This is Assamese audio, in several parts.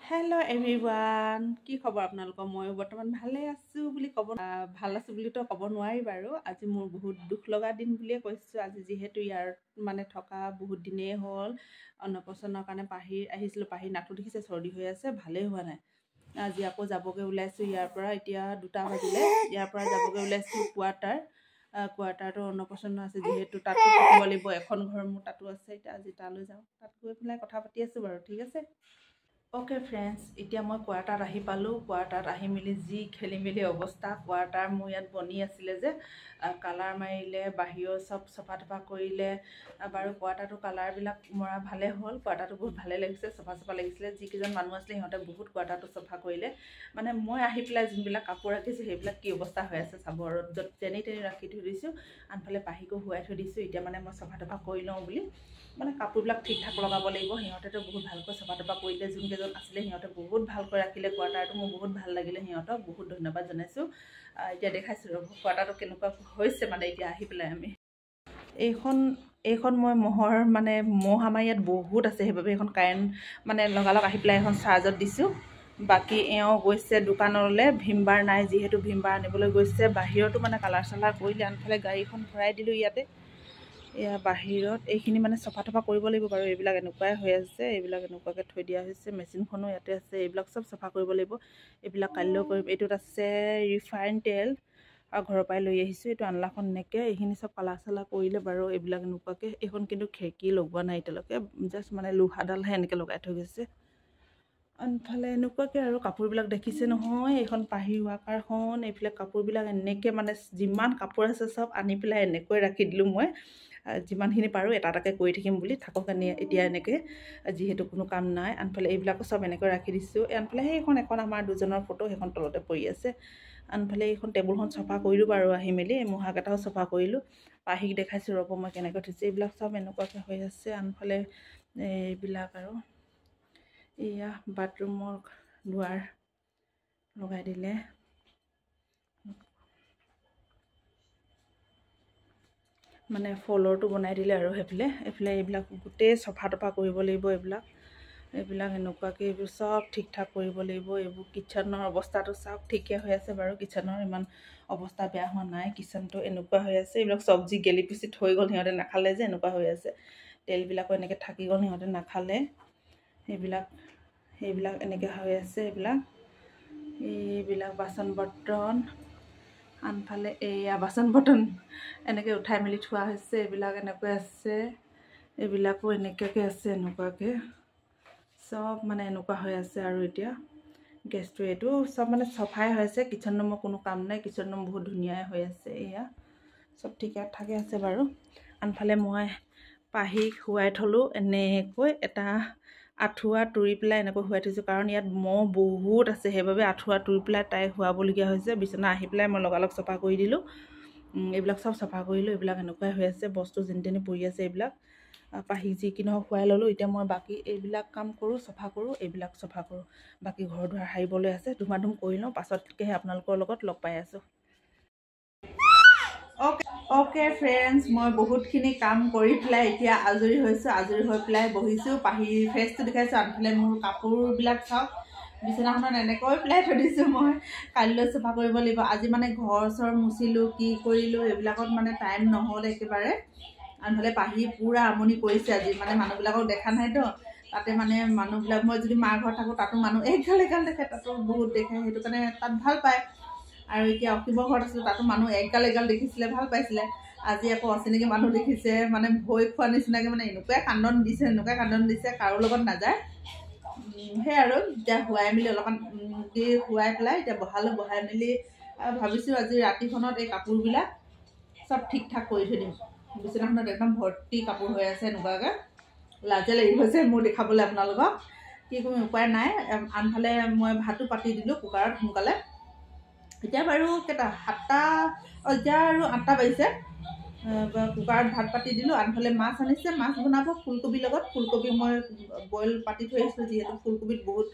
হেল্ল' এভৰিৱান, কি খবৰ আপোনালোকৰ? ময়ো বৰ্তমান ভালে আছোঁ বুলি ভাল আছোঁ বুলিতো ক'ব নোৱাৰি বাৰু। আজি মোৰ বহুত দুখ লগা দিন বুলিয়ে কৈছোঁ। আজি যিহেতু ইয়াত থকা বহুত দিনেই হ'ল। অন্নপ্ৰসন্নৰ কাৰণে পাহিৰ আহিছিলোঁ। পাহিৰ নাকটো দেখিছে, চৰ্দি হৈ আছে, ভালেই হোৱা নাই। আজি আকৌ যাবগৈ ওলাইছোঁ ইয়াৰ পৰা। এতিয়া 2টা বাজিলে। ইয়াৰ পৰা যাবগৈ ওলাইছোঁ কোৱাৰ্টাৰটো অন্নপ্ৰসন্ন আছে যিহেতু তাতো থাকিব লাগিব। এখন ঘৰ মোৰ তাতো আছে। এতিয়া আজি তালৈ যাওঁ, তাত গৈ পেলাই কথা পাতি আছোঁ বাৰু, ঠিক আছে। অ'কে ফ্ৰেণ্ডছ, এতিয়া মই কোৱাৰ্টাৰত আহি পালোঁ। কোৱাৰ্টাৰত আহি মেলি যি খেলি মেলি অৱস্থা। কোৱাৰ্টাৰ মোৰ ইয়াত বনি আছিলে যে, কালাৰ মাৰিলে, বাহিৰৰ চব চফা তফা কৰিলে বাৰু। কোৱাৰ্টাৰটো কালাৰবিলাক মৰা ভালে হ'ল। কোৱাৰ্টাৰটো বহুত ভালে লাগিছে, চফা লাগিছিলে। যিকেইজন মানুহ আছিলে সিহঁতে বহুত কোৱাৰ্টাৰটো চফা কৰিলে। মানে মই আহি পেলাই যোনবিলাক কাপোৰ ৰাখিছোঁ সেইবিলাক কি অৱস্থা হৈ আছে চাব। ৰ'দত যেনি তেনি ৰাখি থৈ দিছোঁ। আনফালে পাহিকো শুৱাই থৈ দিছোঁ। এতিয়া মানে মই চফা তফা কৰি লওঁ বুলি, মানে কাপোৰবিলাক ঠিক ঠাক লগাব লাগিব। সিহঁতেতো বহুত ভালকৈ চফা তফা কৰিলে। যোনকেইজন আছিলে সিহঁতে বহুত ভালকৈ ৰাখিলে কোৱাৰ্টাৰটো। মোৰ বহুত ভাল লাগিলে, সিহঁতক বহুত ধন্যবাদ জনাইছোঁ। এতিয়া দেখাইছোঁ ৰ'ব কোৱাৰ্টাৰটো কেনেকুৱা হৈছে। মানে এতিয়া আহি পেলাই আমি এইখন মই মহ আমাৰ ইয়াত বহুত আছে, সেইবাবে এইখন কাৰেণ্ট মানে লগালগ আহি পেলাই এখন চাৰ্জত দিছোঁ। বাকী এওঁ গৈছে দোকানলৈ, ভীমবাৰ নাই যিহেতু ভীমবাৰ আনিবলৈ গৈছে। বাহিৰতো মানে কালাৰ চালাৰ কৰিলে। আনফালে গাড়ীখন ভৰাই দিলোঁ ইয়াতে। এয়া বাহিৰত এইখিনি মানে চফা তফা কৰিব লাগিব বাৰু। এইবিলাক এনেকুৱাই হৈ আছে, এইবিলাক এনেকুৱাকৈ থৈ দিয়া হৈছে। মেচিনখনো ইয়াতে আছে, এইবিলাক চব চফা কৰিব লাগিব। এইবিলাক কাইলৈও কৰিম। এইটোত আছে ৰিফাইন তেল আৰু ঘৰৰ পৰাই লৈ আহিছোঁ। এইটো আনলাখন এনেকৈ এইখিনি চব কালাৰ চালাৰ কৰিলে বাৰু। এইবিলাক এনেকুৱাকৈ, এইখন কিন্তু খিৰিকী লগোৱা নাই এতিয়ালৈকে, জাষ্ট মানে লোহাডালহে এনেকৈ লগাই থৈ গৈছে। আনফালে এনেকুৱাকৈ আৰু কাপোৰবিলাক দেখিছে নহয়, এইখন পাহি ৱাকাৰখন। এইবিলাক কাপোৰবিলাক এনেকৈ মানে যিমান কাপোৰ আছে চব আনি পেলাই এনেকৈ ৰাখি দিলোঁ মই। যিমানখিনি পাৰোঁ এটা এটাকৈ কৰি থাকিম বুলি, থাকক এতিয়া এনেকৈ, যিহেতু কোনো কাম নাই। আনফালে এইবিলাকো চব এনেকৈ ৰাখি দিছোঁ। আনফালে এখন আমাৰ দুজনৰ ফটো, সেইখন তলতে পৰি আছে। আনফালে এইখন টেবুলখন চফা কৰিলোঁ বাৰু আহি মেলি। মূঢ়াকেইটাও চফা কৰিলোঁ। পাহিক দেখাইছোঁ ৰ'ব মই কেনেকৈ থৈছোঁ। এইবিলাক চব এনেকুৱাকৈ হৈ আছে। আনফালে এইবিলাক আৰু এয়া বাথৰুমৰ দুৱাৰ লগাই দিলে। মানে ফ্ল'ৰটো বনাই দিলে আৰু এইফালে এইবিলাক গোটেই চফা তফা কৰিব লাগিব। এইবিলাক এনেকুৱাকৈ এইবোৰ চব ঠিক ঠাক কৰিব লাগিব। এইবোৰ কিটচেনৰ অৱস্থাটো চব ঠিকে হৈ আছে বাৰু। কিটচেনৰ ইমান অৱস্থা বেয়া হোৱা নাই। কিটচেনটো এনেকুৱা হৈ আছে। এইবিলাক চব্জি গেলি পচি থৈ গ'ল, সিহঁতে নাখালে যে এনেকুৱা হৈ আছে। তেলবিলাকো এনেকৈ থাকি গ'ল, সিহঁতে নাখালে। সেইবিলাক এনেকৈ হৈ আছে। এইবিলাক বাচন বৰ্তন। আনফালে এয়া বাচন বৰ্তন এনেকৈ উঠাই মেলি থোৱা হৈছে। এইবিলাক এনেকৈ আছে, এইবিলাকো এনেকুৱাকৈ আছে। এনেকুৱাকৈ চব মানে এনেকুৱা হৈ আছে। আৰু এতিয়া গেছটো এইটো চব মানে চফাই হৈ আছে। কিটচেন ৰুমৰ কোনো কাম নাই। কিটচেন ৰুম বহুত ধুনীয়াই হৈ আছে। এয়া চব ঠিকে ঠাকে আছে বাৰু। আনফালে মই পাহিক শুৱাই থলোঁ এনেকৈ, এটা আঁঠুৱা তুৰি পেলাই এনেকৈ শুৱাই থৈছোঁ। কাৰণ ইয়াত মহ বহুত আছে, সেইবাবে আঁঠুৱা তুৰি পেলাই তাইক শুৱাবলগীয়া হৈছে। বিচনা আহি পেলাই মই লগালগ চফা কৰি দিলোঁ। এইবিলাক চব চফা কৰিলোঁ। এইবিলাক এনেকুৱাই হৈ আছে, বস্তু যেনি তেনি পৰি আছে। এইবিলাক পাহিক যি কি নহওক শুৱাই ল'লোঁ। এতিয়া মই বাকী এইবিলাক কাম কৰোঁ, চফা কৰোঁ, এইবিলাক চফা কৰোঁ। বাকী ঘৰ দুৱাৰ সাৰিবলৈ আছে, ধুমাধুম কৰি লওঁ। পাছতকৈহে আপোনালোকৰ লগত লগ পাই আছোঁ। অ'কে ফ্ৰেণ্ডছ, মই বহুতখিনি কাম কৰি পেলাই এতিয়া আজৰি হৈছোঁ। আজৰি হৈ পেলাই বহিছোঁ। পাহিৰ ফেচটো দেখাইছোঁ। আনফালে মোৰ কাপোৰবিলাক চাওক, বিচনাখনত এনেকৈ পেলাই থৈ দিছোঁ। মই কাইলৈ চফা কৰিব লাগিব। আজি মানে ঘৰ চৰ মুচিলোঁ, কি কৰিলোঁ, এইবিলাকত মানে টাইম নহ'ল একেবাৰে। আনফালে পাহি পূৰা আমনি কৰিছে আজি। মানে মানুহবিলাকক দেখা নাইতো, তাতে মানে মানুহবিলাক, মই যদি মাৰ ঘৰত থাকোঁ তাতো মানুহ এগাল দেখে, তাতো বহুত দেখে। সেইটো কাৰণে তাত ভাল পায়। আৰু এতিয়া অসীমৰ ঘৰত আছিলোঁ, তাতো মানুহ এগাল দেখিছিলে, ভাল পাইছিলে। আজি আকৌ অচিনাকি মানুহ দেখিছে, মানে ভয় খোৱা নিচিনাকৈ মানে এনেকুৱাই কান্দন দিছে, কাৰো লগত নাযায়। সেই আৰু এতিয়া শুৱাই মেলি অলপমান শুৱাই পেলাই এতিয়া বহাই মেলি ভাবিছোঁ আজি ৰাতিখনত এই কাপোৰবিলাক চব ঠিক ঠাক কৰি থৈ দিম। বিচনাখনত একদম ভৰ্তি কাপোৰ হৈ আছে। এনেকুৱাকৈ লাজে লাগি গৈছে মোৰ দেখাবলৈ আপোনালোকক। কি কৰিম, উপায় নাই। আনফালে মই ভাতো পাতি দিলোঁ কুকাৰত সোনকালে। এতিয়া বাৰু কেইটা 7টা, এতিয়া আৰু 8টা বাজিছে। কুকাৰত ভাত পাতি দিলোঁ। আনফালে মাছ আনিছে, মাছ বনাব ফুলকবিৰ লগত। ফুলকবি মই বইল পাতি থৈ আহিছোঁ, যিহেতু ফুলকবিত বহুত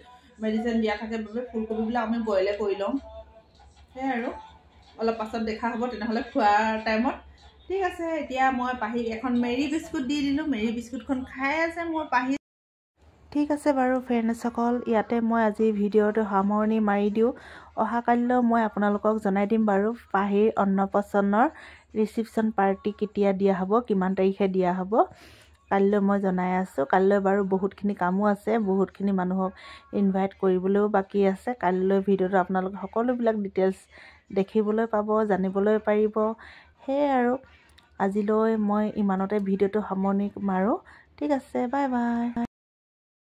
মেডিচিন দিয়া থাকে বাবে ফুলকবিবিলাক আমি বইলে কৰি লওঁ। সেয়াই আৰু অলপ পাছত দেখা হ'ব তেনেহ'লে খোৱাৰ টাইমত। ঠিক আছে, এতিয়া মই পাহিক এখন মেৰী বিস্কুট দি দিলোঁ। মেৰী বিস্কুটখন খাই আছে মোৰ পাহি। ঠিক আছে বাৰু ফ্ৰেণ্ডসকল, ইয়াতে মই আজি ভিডিঅ'টো সামৰণি মাৰি দিওঁ। অহাকালিলৈ মই আপোনালোকক জনাই দিম বাৰু পাহিৰ অন্নপ্ৰসন্নৰ ৰিচিপশ্যন পাৰ্টি কেতিয়া দিয়া হ'ব, কিমান তাৰিখে দিয়া হ'ব। কালিলৈ মই জনাই আছোঁ। কালিলৈ বাৰু বহুতখিনি কামো আছে, বহুতখিনি মানুহক ইনভাইট কৰিবলৈও বাকী আছে। কালিলৈ ভিডিঅ'টো আপোনালোকে সকলোবিলাক ডিটেইলছ দেখিবলৈ পাব, জানিবলৈ পাৰিব। সেয়াই আৰু আজিলৈ মই ইমানতে ভিডিঅ'টো সামৰণি মাৰোঁ। ঠিক আছে, বাই বাই।